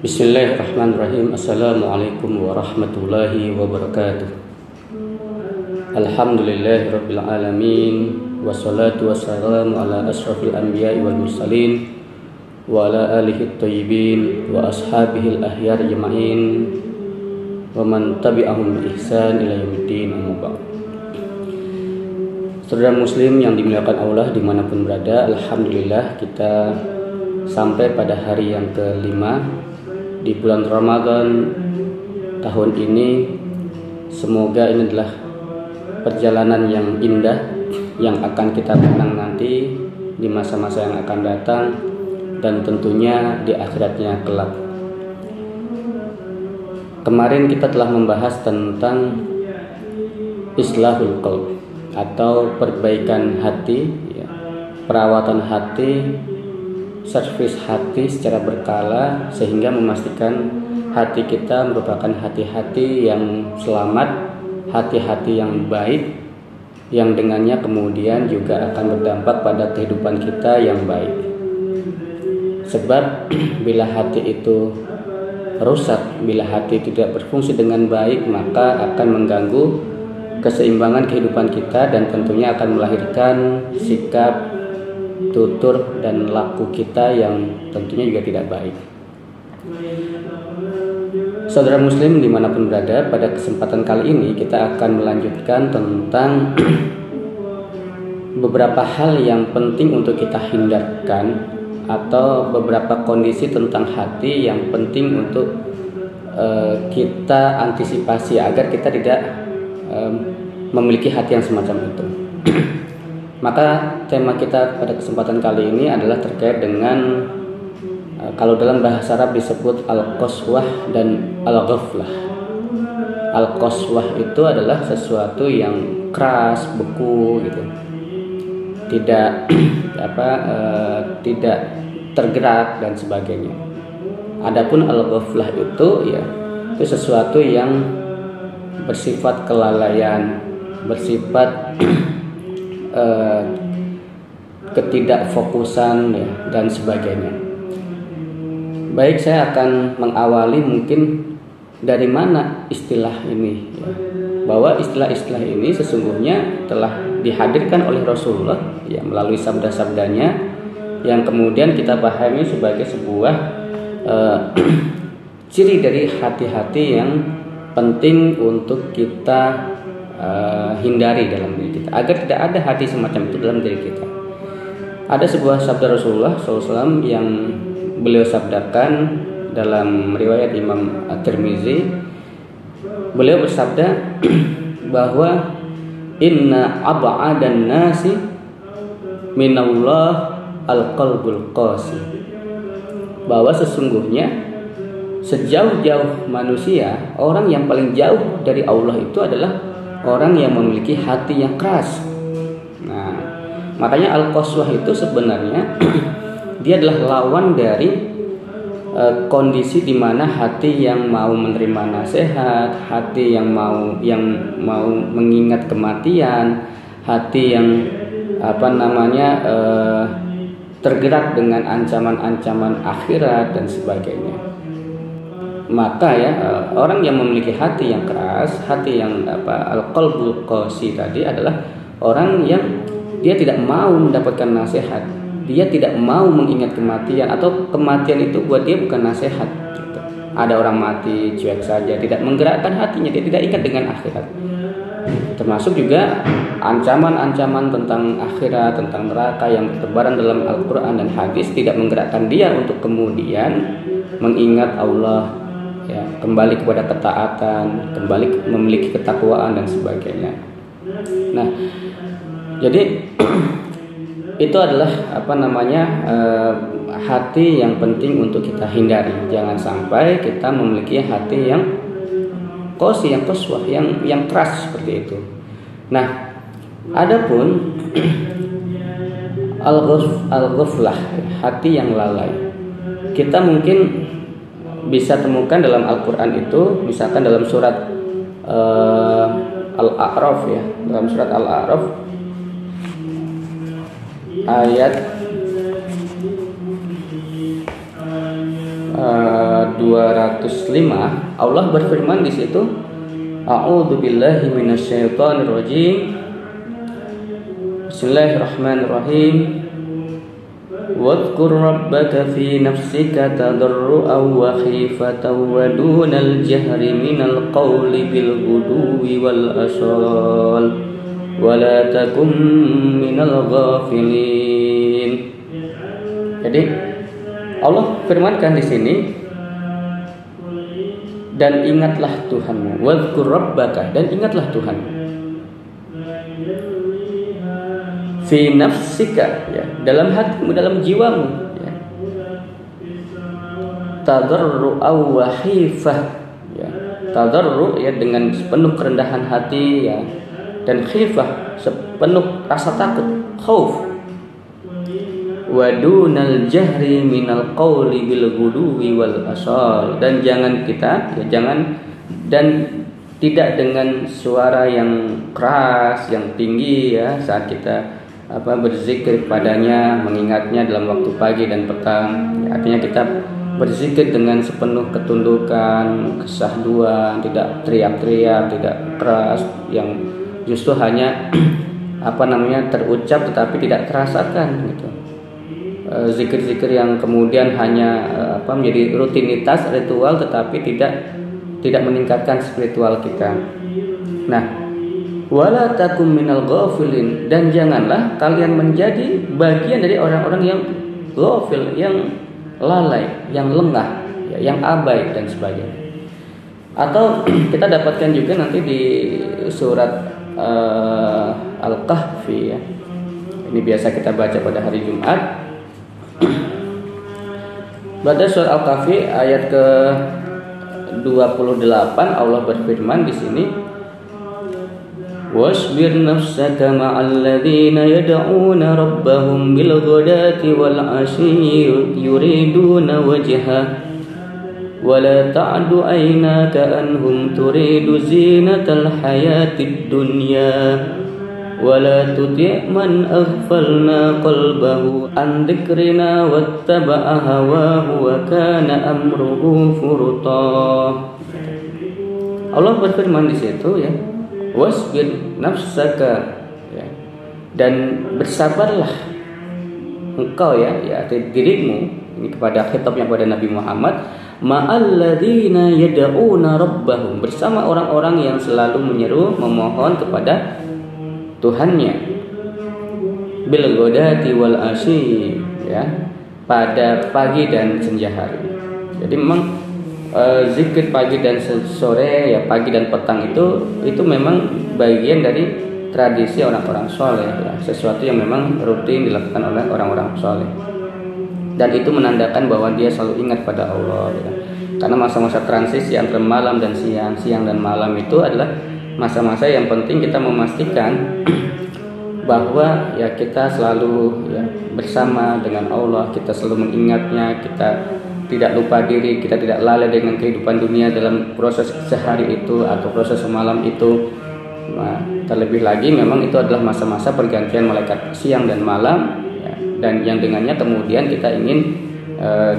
Bismillahirrahmanirrahim. Assalamualaikum warahmatullahi wabarakatuh. Alhamdulillahirabbil alamin, wassalatu wassalamu ala asyrafil anbiya'i wal mursalin wa ala alihi thayyibin wa ashabihi al-ahyar ajma'in wa man tabi'ahum bi ihsan ila yaumiddin. Amma ba'd. Saudara muslim yang dimuliakan Allah dimanapun berada, alhamdulillah kita sampai pada hari yang kelima di bulan Ramadan tahun ini. Semoga ini adalah perjalanan yang indah yang akan kita kenang nanti di masa-masa yang akan datang dan tentunya di akhiratnya kelak. Kemarin kita telah membahas tentang islahul qalb atau perbaikan hati, perawatan hati, servis hati secara berkala sehingga memastikan hati kita merupakan hati-hati yang selamat, hati-hati yang baik, yang dengannya kemudian juga akan berdampak pada kehidupan kita yang baik. Sebab bila hati itu rusak, bila hati tidak berfungsi dengan baik, maka akan mengganggu keseimbangan kehidupan kita dan tentunya akan melahirkan sikap, tutur dan laku kita yang tentunya juga tidak baik. Saudara muslim dimanapun berada, pada kesempatan kali ini kita akan melanjutkan tentang beberapa hal yang penting untuk kita hindarkan atau beberapa kondisi tentang hati yang penting untuk kita antisipasi agar kita tidak memiliki hati yang semacam itu. Maka tema kita pada kesempatan kali ini adalah terkait dengan kalau dalam bahasa Arab disebut al-qaswah dan al-ghaflah. Al-qaswah itu adalah sesuatu yang keras, beku gitu. Tidak tidak tergerak dan sebagainya. Adapun al-ghaflah itu itu sesuatu yang bersifat kelalaian, bersifat ketidakfokusan dan sebagainya. Baik, saya akan mengawali mungkin dari mana istilah ini, bahwa istilah-istilah ini sesungguhnya telah dihadirkan oleh Rasulullah melalui sabda-sabdanya yang kemudian kita pahami sebagai sebuah ciri dari hati-hati yang penting untuk kita hindari dalam diri kita, agar tidak ada hati semacam itu dalam diri kita. Ada sebuah sabda Rasulullah SAW yang beliau sabdakan dalam riwayat Imam At-Tirmizi. Beliau bersabda bahwa inna ab'adan nasi minallah al-qalbul qasi, bahwa sesungguhnya sejauh-jauh manusia, orang yang paling jauh dari Allah itu adalah orang yang memiliki hati yang keras. Nah, makanya al-qaswah itu sebenarnya dia adalah lawan dari kondisi di mana hati yang mau menerima nasihat, hati yang mau mengingat kematian, hati yang tergerak dengan ancaman-ancaman akhirat dan sebagainya. Maka orang yang memiliki hati yang keras, hati yang al-qalbul qasi tadi adalah orang yang dia tidak mau mendapatkan nasihat, dia tidak mau mengingat kematian, atau kematian itu buat dia bukan nasihat gitu. Ada orang mati cuek saja, tidak menggerakkan hatinya, dia tidak ingat dengan akhirat. Termasuk juga ancaman-ancaman tentang akhirat, tentang neraka yang bertebaran dalam Al-Quran dan hadis tidak menggerakkan dia untuk kemudian mengingat Allah, kembali kepada ketaatan, kembali memiliki ketakwaan dan sebagainya. Nah, jadi itu adalah hati yang penting untuk kita hindari. Jangan sampai kita memiliki hati yang qasi, yang qaswah, yang keras seperti itu. Nah, adapun al-ghaflah, hati yang lalai, kita mungkin bisa temukan dalam Al-Quran itu, misalkan dalam surat Al-A'raf dalam surat Al-A'raf ayat 28 205 Allah berfirman di situ, A'udzubillahi minasyaitonirrajim. Bismillahirrahmanirrahim. Wadhkur rabbaka fi nafsika tadarru'an wa khifatan wa dunal jahri minal qawli bil ghuduwi wal asal wa la takum minal ghafilin. Jadi Allah firmankan di sini, dan ingatlah Tuhanmu, wadhkur rabbaka, dan ingatlah Tuhanmu, fi nafsika, ya, dalam hatimu, dalam jiwamu, ya, tadarru'an wa khifah, ya, tadarru' ya dengan sepenuh kerendahan hati, ya, dan khifah sepenuh rasa takut, khauf, wa dunal jahri minal qawli bil ghuduwi wal asal, dan jangan kita, ya, jangan, dan tidak dengan suara yang keras, yang tinggi, ya, saat kita berzikir padanya, mengingatnya dalam waktu pagi dan petang, ya, artinya kita berzikir dengan sepenuh ketundukan, kesahduan, tidak teriak-teriak, tidak keras, yang justru hanya terucap tetapi tidak terasakan, gitu. Zikir-zikir yang kemudian hanya menjadi rutinitas, ritual, tetapi tidak meningkatkan spiritual kita. Nah, wala takum minal ghafilin, dan janganlah kalian menjadi bagian dari orang-orang yang ghafil, yang lalai, yang lengah, ya, yang abai dan sebagainya. Atau kita dapatkan juga nanti di surat Al-Kahfi, ya. Ini biasa kita baca pada hari Jumat. Pada surat Al-Kahfi ayat ke-28 Allah berfirman di sini, wasbir nafsaka ma'al ladzina yad'una rabbahum bil ghadati wal 'ashyi yuriduna wajha wa la ta'du 'aynaka anhum turidu zinatal hayatid dunya wa la tuti' man aghfalna qalbahu an dzikrina wattaba'a hawahu wa kana amruhu furta. Allah berfirman di situ, ya, wasbir nafsaka, ya, dan bersabarlah engkau, ya, dirimu, ini kepada khitabnya kepada Nabi Muhammad, ma'alladzina yad'una rabbahum, bersama orang-orang yang selalu menyeru, memohon kepada Tuhannya, bil ghadati wal asyi, ya, pada pagi dan senja hari. Jadi memang zikir pagi dan sore, ya, pagi dan petang itu memang bagian dari tradisi orang-orang soleh, ya, sesuatu yang memang rutin dilakukan oleh orang-orang soleh, dan itu menandakan bahwa dia selalu ingat pada Allah, ya. Karena masa-masa transisi antara malam dan siang dan malam itu adalah masa-masa yang penting kita memastikan bahwa, ya, kita selalu, ya, bersama dengan Allah, kita selalu mengingatnya, kita tidak lupa diri, kita tidak lalai dengan kehidupan dunia dalam proses sehari itu atau proses semalam itu. Nah, terlebih lagi memang itu adalah masa-masa pergantian malaikat siang dan malam, ya, dan yang dengannya kemudian kita ingin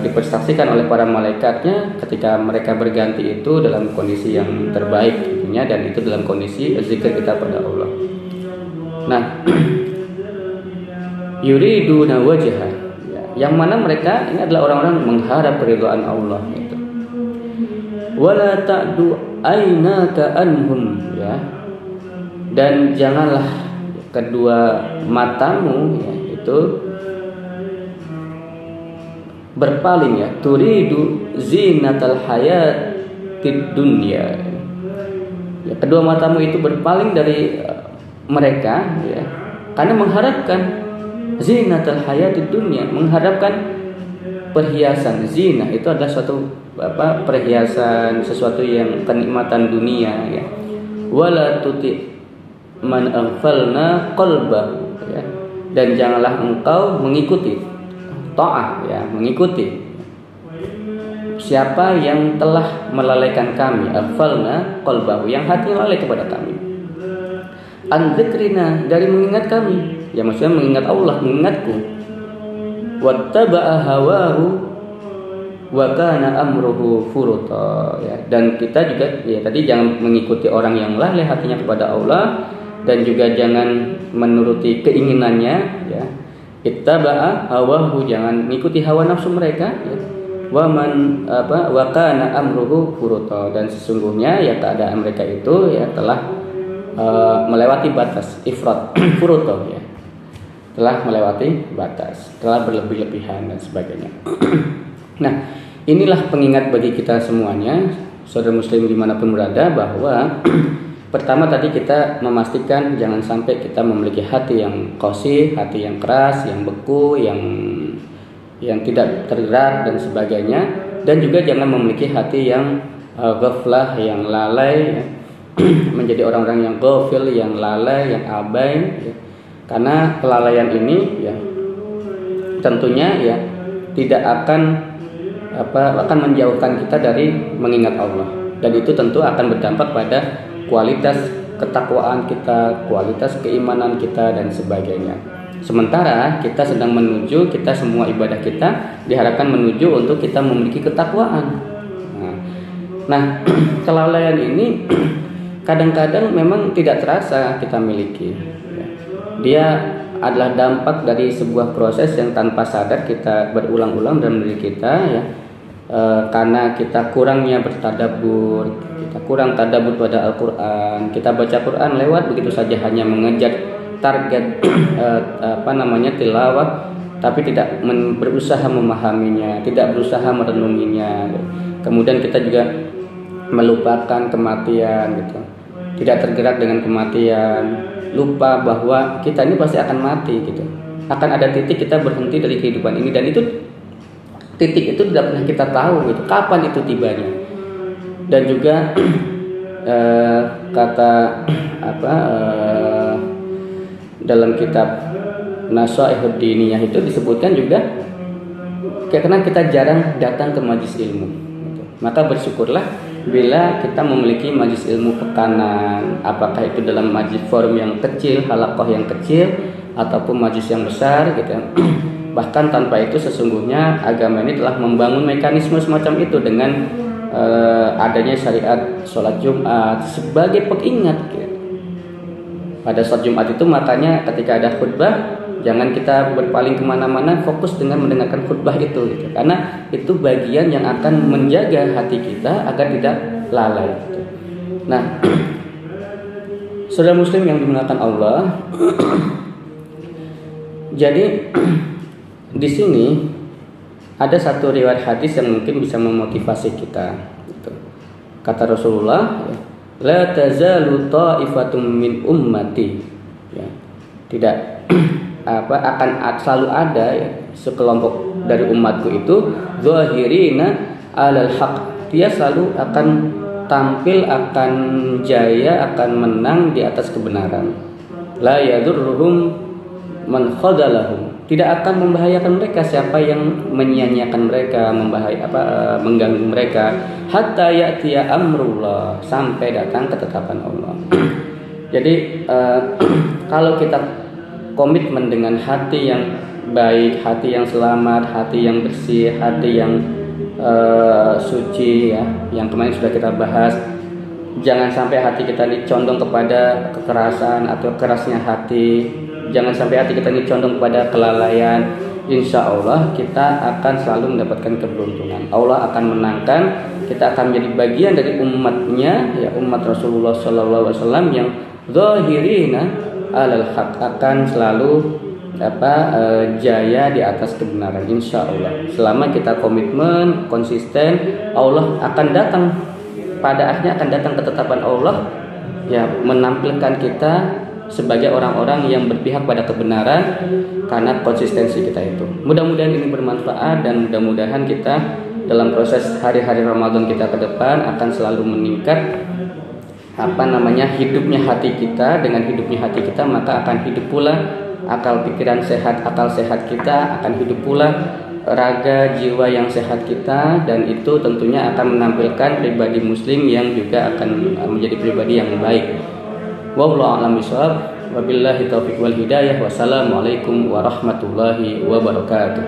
dipersaksikan oleh para malaikatnya ketika mereka berganti itu dalam kondisi yang terbaik tentunya, dan itu dalam kondisi zikir kita pada Allah. Nah, yuriduna wajha, yang mana mereka ini adalah orang-orang mengharap keridhaan Allah, gitu. Wala ta'du aynaka anhum, ya, dan janganlah kedua matamu, ya, itu berpaling, ya, turidu zinatal hayatid dunya, ya, kedua matamu itu berpaling dari mereka, ya, karena mengharapkan zinatul hayatid dunya, mengharapkan perhiasan. Zina itu adalah suatu perhiasan, sesuatu yang kenikmatan dunia, ya. Wala tuti man aghfalna qalbahu, ya, dan janganlah engkau mengikuti ta'ah, ya, mengikuti siapa yang telah melalaikan kami, aghfalna qalbahu, yang hatinya lalai kepada kami, an dzikrina, dari mengingat kami, ya, maksudnya mengingat Allah, mengingatku, wattaba'a hawahu, wa kana amruhu furuta, ya. Dan kita juga ya tadi jangan mengikuti orang yang lalai hatinya kepada Allah, dan juga jangan menuruti keinginannya, ya. Ittaba'a hawahu, jangan mengikuti hawa nafsu mereka, ya. Wa kana amruhu furuta, dan sesungguhnya ya keadaan mereka itu ya telah melewati batas ifrat furuta, ya. Telah melewati batas, telah berlebih-lebihan dan sebagainya. Nah, inilah pengingat bagi kita semuanya, saudara muslim dimanapun berada, bahwa pertama tadi kita memastikan jangan sampai kita memiliki hati yang qasih, hati yang keras, yang beku, yang tidak tergerak dan sebagainya, dan juga jangan memiliki hati yang ghaflah, yang lalai, ya. Menjadi orang-orang yang ghafil, yang lalai, yang abai, ya. Karena kelalaian ini ya tentunya ya tidak akan menjauhkan kita dari mengingat Allah, dan itu tentu akan berdampak pada kualitas ketakwaan kita, kualitas keimanan kita dan sebagainya. Sementara kita sedang menuju, kita semua ibadah kita diharapkan menuju untuk kita memiliki ketakwaan. Nah, kelalaian ini kadang-kadang memang tidak terasa kita miliki. Dia adalah dampak dari sebuah proses yang tanpa sadar kita berulang-ulang dalam diri kita, ya. Karena kita kurangnya bertadabbur, kita kurang tadabbur pada Al-Quran, kita baca Quran lewat begitu saja, hanya mengejar target tilawah, tapi tidak berusaha memahaminya, tidak berusaha merenunginya. Kemudian kita juga melupakan kematian, gitu. Tidak tergerak dengan kematian, lupa bahwa kita ini pasti akan mati, gitu. Akan ada titik kita berhenti dari kehidupan ini, dan itu titik itu tidak pernah kita tahu, gitu. Kapan itu tibanya? Dan juga dalam kitab Nasaihud Diniyah itu disebutkan juga karena kita jarang datang ke majelis ilmu, gitu. Maka bersyukurlah bila kita memiliki majelis ilmu pekanan, apakah itu dalam majelis forum yang kecil, halaqah yang kecil, ataupun majelis yang besar, gitu. Bahkan tanpa itu sesungguhnya agama ini telah membangun mekanisme semacam itu dengan adanya syariat sholat Jumat sebagai pengingat, gitu. Pada sholat Jumat itu makanya ketika ada khutbah jangan kita berpaling kemana-mana, fokus dengan mendengarkan khutbah itu, gitu. Karena itu bagian yang akan menjaga hati kita agar tidak lalai, gitu. Nah, saudara muslim yang dimuliakan Allah, jadi di sini ada satu riwayat hadis yang mungkin bisa memotivasi kita, gitu. Kata Rasulullah, la tazalu ta'ifatum min ummati, ya. Tidak akan selalu ada, ya, sekelompok dari umatku itu zahirina alal haq, dia selalu akan tampil, akan jaya, akan menang di atas kebenaran. La yadurruhum man khadalahum, tidak akan membahayakan mereka siapa yang menyia-nyiakan mereka, mengganggu mereka, hatta ya'tiya amrullah, sampai datang ketetapan Allah. Jadi kalau kita komitmen dengan hati yang baik, hati yang selamat, hati yang bersih, hati yang suci, ya, yang kemarin sudah kita bahas. Jangan sampai hati kita ini condong kepada kekerasan atau kerasnya hati. Jangan sampai hati kita ini condong kepada kelalaian. Insya Allah kita akan selalu mendapatkan keberuntungan. Allah akan menangkan. Kita akan menjadi bagian dari umatnya, ya, umat Rasulullah SAW yang zahirina alal haq, akan selalu jaya di atas kebenaran, insya Allah. Selama kita komitmen, konsisten, Allah akan datang, pada akhirnya akan datang ketetapan Allah, ya, menampilkan kita sebagai orang-orang yang berpihak pada kebenaran karena konsistensi kita itu. Mudah-mudahan ini bermanfaat, dan mudah-mudahan kita dalam proses hari-hari Ramadan kita ke depan akan selalu meningkat hidupnya hati kita. Dengan hidupnya hati kita maka akan hidup pula akal pikiran sehat, akal sehat kita, akan hidup pula raga jiwa yang sehat kita, dan itu tentunya akan menampilkan pribadi muslim yang juga akan menjadi pribadi yang baik. Wallahu a'lam bishawab. Wabillahi taufiq wal hidayah. Wassalamualaikum warahmatullahi wabarakatuh.